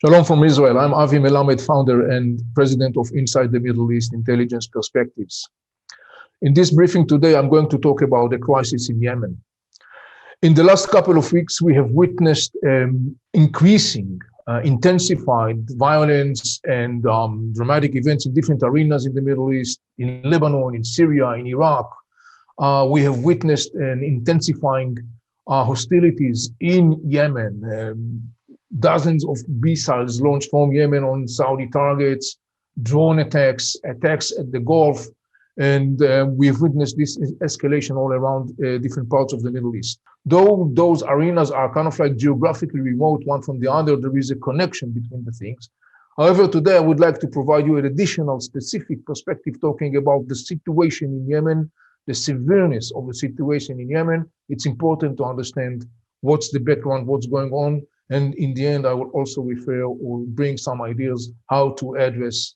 Shalom from Israel. I'm Avi Melamed, founder and president of Inside the Middle East Intelligence Perspectives. In this briefing today, I'm going to talk about the crisis in Yemen. In the last couple of weeks, we have witnessed increasing, intensified violence and dramatic events in different arenas in the Middle East, in Lebanon, in Syria, in Iraq. We have witnessed an intensifying hostilities in Yemen. Dozens of missiles launched from Yemen on Saudi targets, drone attacks, attacks at the Gulf, and we've witnessed this escalation all around different parts of the Middle East. Though those arenas are kind of like geographically remote one from the other, there is a connection between the things. However, today I would like to provide you an additional specific perspective talking about the situation in Yemen, the severeness of the situation in Yemen. It's important to understand what's the background, what's going on. And in the end, I will also refer or bring some ideas how to address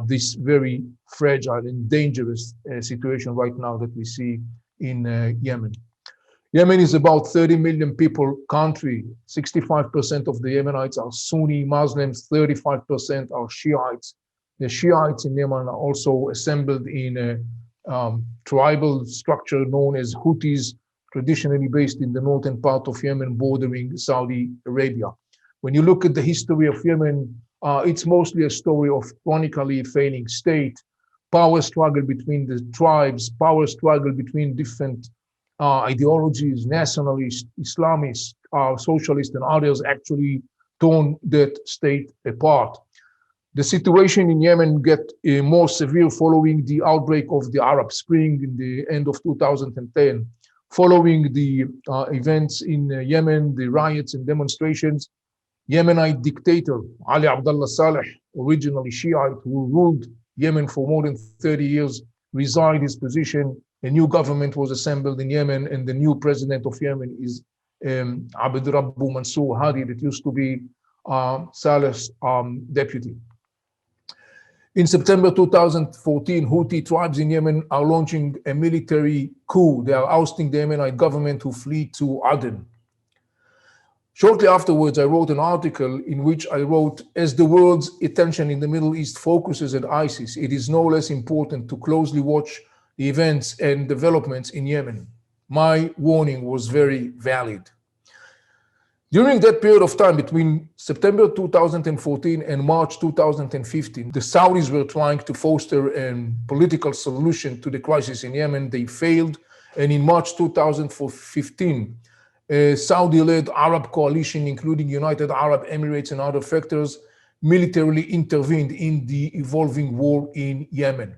this very fragile and dangerous situation right now that we see in Yemen. Yemen is about 30 million people country. 65% of the Yemenites are Sunni Muslims, 35% are Shiites. The Shiites in Yemen are also assembled in a tribal structure known as Houthis, traditionally based in the northern part of Yemen, bordering Saudi Arabia. When you look at the history of Yemen, it's mostly a story of chronically failing state, power struggle between the tribes, power struggle between different ideologies, nationalists, Islamists, socialists, and others actually torn that state apart. The situation in Yemen got more severe following the outbreak of the Arab Spring in the end of 2010. Following the events in Yemen, the riots and demonstrations, Yemenite dictator Ali Abdullah Saleh, originally Shiite, who ruled Yemen for more than 30 years, resigned his position. A new government was assembled in Yemen, and the new president of Yemen is Abd Rabbu Mansour Hadi, that used to be Saleh's deputy. In September 2014, Houthi tribes in Yemen are launching a military coup. They are ousting the Yemenite government who flee to Aden. Shortly afterwards, I wrote an article in which I wrote, as the world's attention in the Middle East focuses on ISIS, it is no less important to closely watch the events and developments in Yemen. My warning was very valid. During that period of time, between September 2014 and March 2015, the Saudis were trying to foster a political solution to the crisis in Yemen. They failed. And in March 2015, a Saudi-led Arab coalition, including United Arab Emirates and other factors, militarily intervened in the evolving war in Yemen.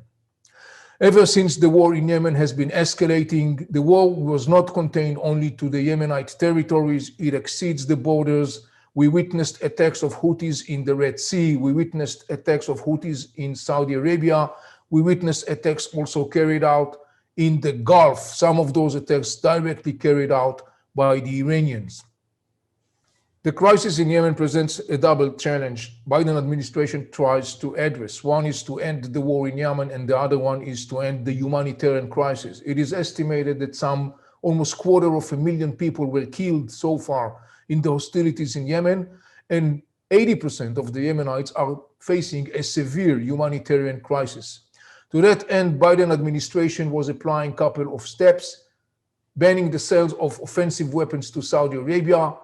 Ever since, the war in Yemen has been escalating. The war was not contained only to the Yemenite territories. It exceeds the borders. We witnessed attacks of Houthis in the Red Sea. We witnessed attacks of Houthis in Saudi Arabia. We witnessed attacks also carried out in the Gulf. Some of those attacks directly carried out by the Iranians. The crisis in Yemen presents a double challenge Biden administration tries to address. One is to end the war in Yemen, and the other one is to end the humanitarian crisis. It is estimated that some almost 250,000 people were killed so far in the hostilities in Yemen, and 80% of the Yemenites are facing a severe humanitarian crisis. To that end, Biden administration was applying a couple of steps, banning the sales of offensive weapons to Saudi Arabia.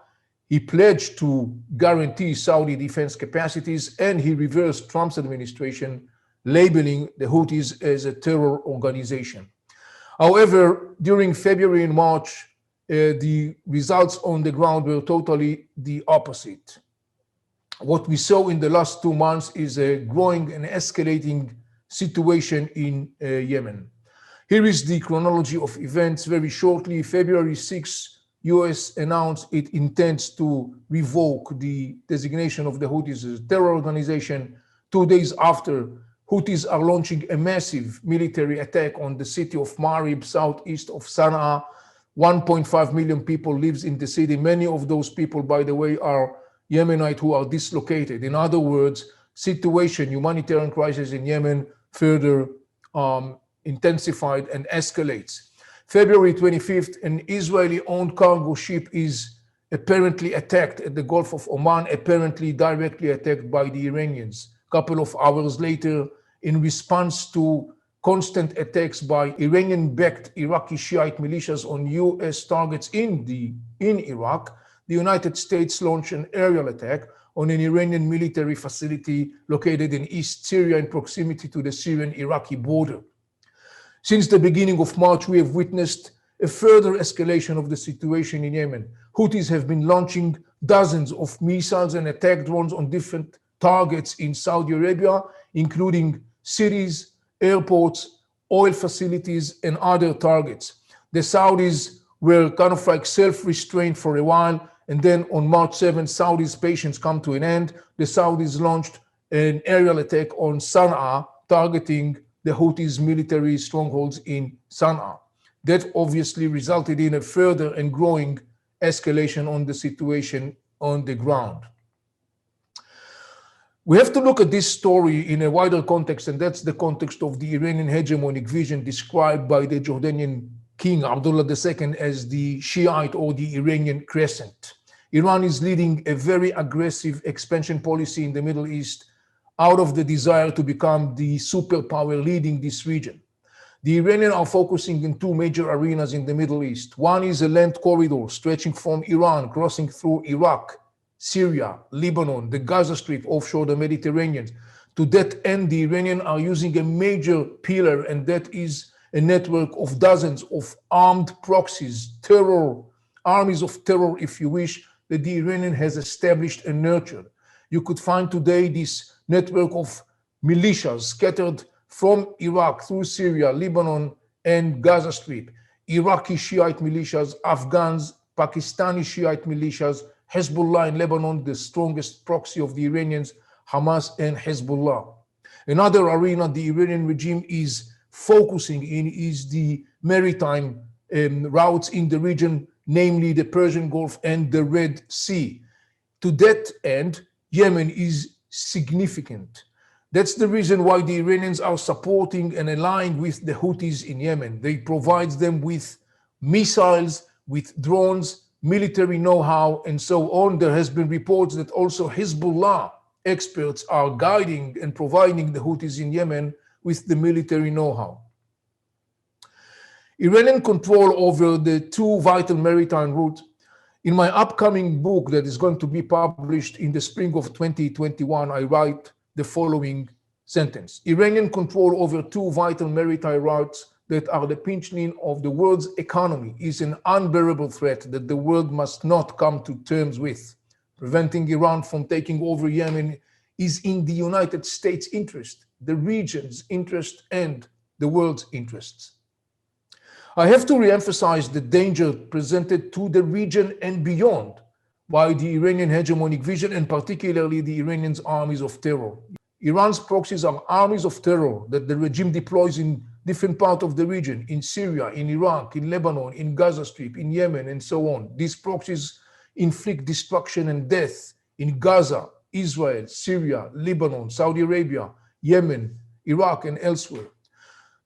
He pledged to guarantee Saudi defense capacities, and he reversed Trump's administration, labeling the Houthis as a terror organization. However, during February and March, the results on the ground were totally the opposite. What we saw in the last 2 months is a growing and escalating situation in Yemen. Here is the chronology of events very shortly. February 6, US announced it intends to revoke the designation of the Houthis as a terror organization. 2 days after, Houthis are launching a massive military attack on the city of Marib, southeast of Sana'a. 1.5 million people lives in the city. Many of those people, by the way, are Yemenite who are dislocated. In other words, humanitarian crisis in Yemen further intensified and escalates. February 25th, an Israeli-owned cargo ship is apparently attacked at the Gulf of Oman, apparently directly attacked by the Iranians. A couple of hours later, in response to constant attacks by Iranian-backed Iraqi Shiite militias on US targets in Iraq, the United States launched an aerial attack on an Iranian military facility located in East Syria in proximity to the Syrian-Iraqi border. Since the beginning of March, we have witnessed a further escalation of the situation in Yemen. Houthis have been launching dozens of missiles and attack drones on different targets in Saudi Arabia, including cities, airports, oil facilities, and other targets. The Saudis were kind of like self-restrained for a while, and then on March 7th, Saudis' patience come to an end. The Saudis launched an aerial attack on Sana'a, targeting the Houthis' military strongholds in Sana'a. That obviously resulted in a further and growing escalation on the situation on the ground. We have to look at this story in a wider context, and that's the context of the Iranian hegemonic vision described by the Jordanian King Abdullah II as the Shiite or the Iranian crescent. Iran is leading a very aggressive expansion policy in the Middle East out of the desire to become the superpower leading this region. The Iranians are focusing in two major arenas in the Middle East. One is a land corridor stretching from Iran, crossing through Iraq, Syria, Lebanon, the Gaza Strip offshore the Mediterranean. To that end, the Iranians are using a major pillar, and that is a network of dozens of armed proxies, armies of terror, if you wish, that the Iranian has established and nurtured. You could find today this network of militias scattered from Iraq through Syria, Lebanon, and Gaza Strip. Iraqi Shiite militias, Afghans, Pakistani Shiite militias, Hezbollah in Lebanon, the strongest proxy of the Iranians, Hamas and Hezbollah. Another arena the Iranian regime is focusing in is the maritime routes in the region, namely the Persian Gulf and the Red Sea. To that end, Yemen is significant. That's the reason why the Iranians are supporting and aligned with the Houthis in Yemen. They provide them with missiles, with drones, military know-how, and so on. There has been reports that also Hezbollah experts are guiding and providing the Houthis in Yemen with the military know-how. Iranian control over the two vital maritime routes. In my upcoming book that is going to be published in the spring of 2021, I write the following sentence. Iranian control over two vital maritime routes that are the pinchline of the world's economy is an unbearable threat that the world must not come to terms with. Preventing Iran from taking over Yemen is in the United States' interest, the region's interest, and the world's interests. I have to reemphasize the danger presented to the region and beyond by the Iranian hegemonic vision, and particularly the Iranians' armies of terror. Iran's proxies are armies of terror that the regime deploys in different parts of the region, in Syria, in Iraq, in Lebanon, in Gaza Strip, in Yemen, and so on. These proxies inflict destruction and death in Gaza, Israel, Syria, Lebanon, Saudi Arabia, Yemen, Iraq, and elsewhere.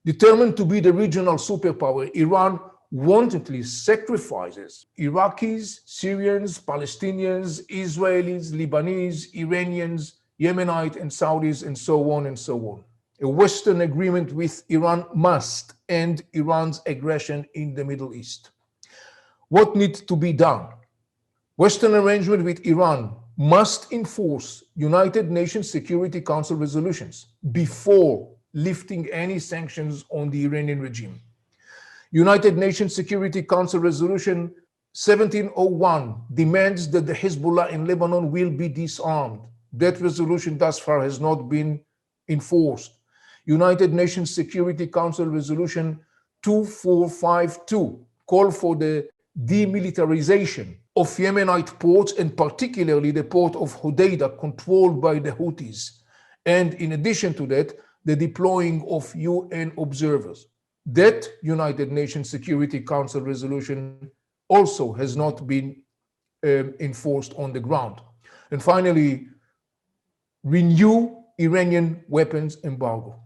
Determined to be the regional superpower, Iran wantonly sacrifices Iraqis, Syrians, Palestinians, Israelis, Lebanese, Iranians, Yemenite, and Saudis, and so on and so on. A Western agreement with Iran must end Iran's aggression in the Middle East. What needs to be done? Western arrangement with Iran must enforce United Nations Security Council resolutions before lifting any sanctions on the Iranian regime. United Nations Security Council Resolution 1701 demands that the Hezbollah in Lebanon will be disarmed. That resolution thus far has not been enforced. United Nations Security Council Resolution 2452 call for the demilitarization of Yemenite ports, and particularly the port of Hodeidah, controlled by the Houthis. And in addition to that, the deploying of UN observers. That United Nations Security Council resolution also has not been enforced on the ground. And finally, renew Iranian weapons embargo.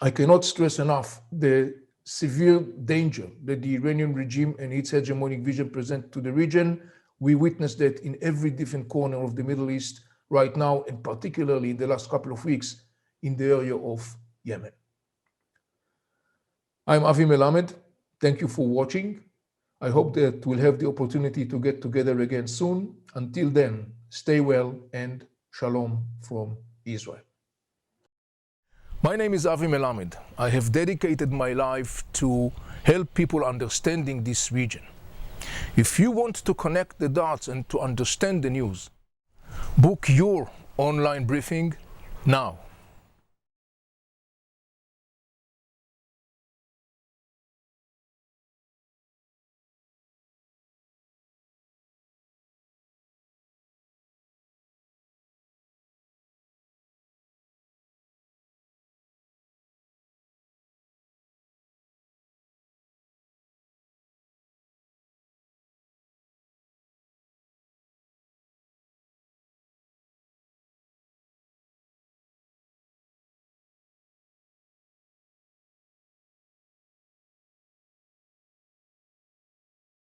I cannot stress enough the severe danger that the Iranian regime and its hegemonic vision present to the region. We witness that in every different corner of the Middle East right now, and particularly in the last couple of weeks in the area of Yemen. I'm Avi Melamed. Thank you for watching. I hope that we'll have the opportunity to get together again soon. Until then, stay well and shalom from Israel. My name is Avi Melamed. I have dedicated my life to help people understanding this region. If you want to connect the dots and to understand the news, book your online briefing now.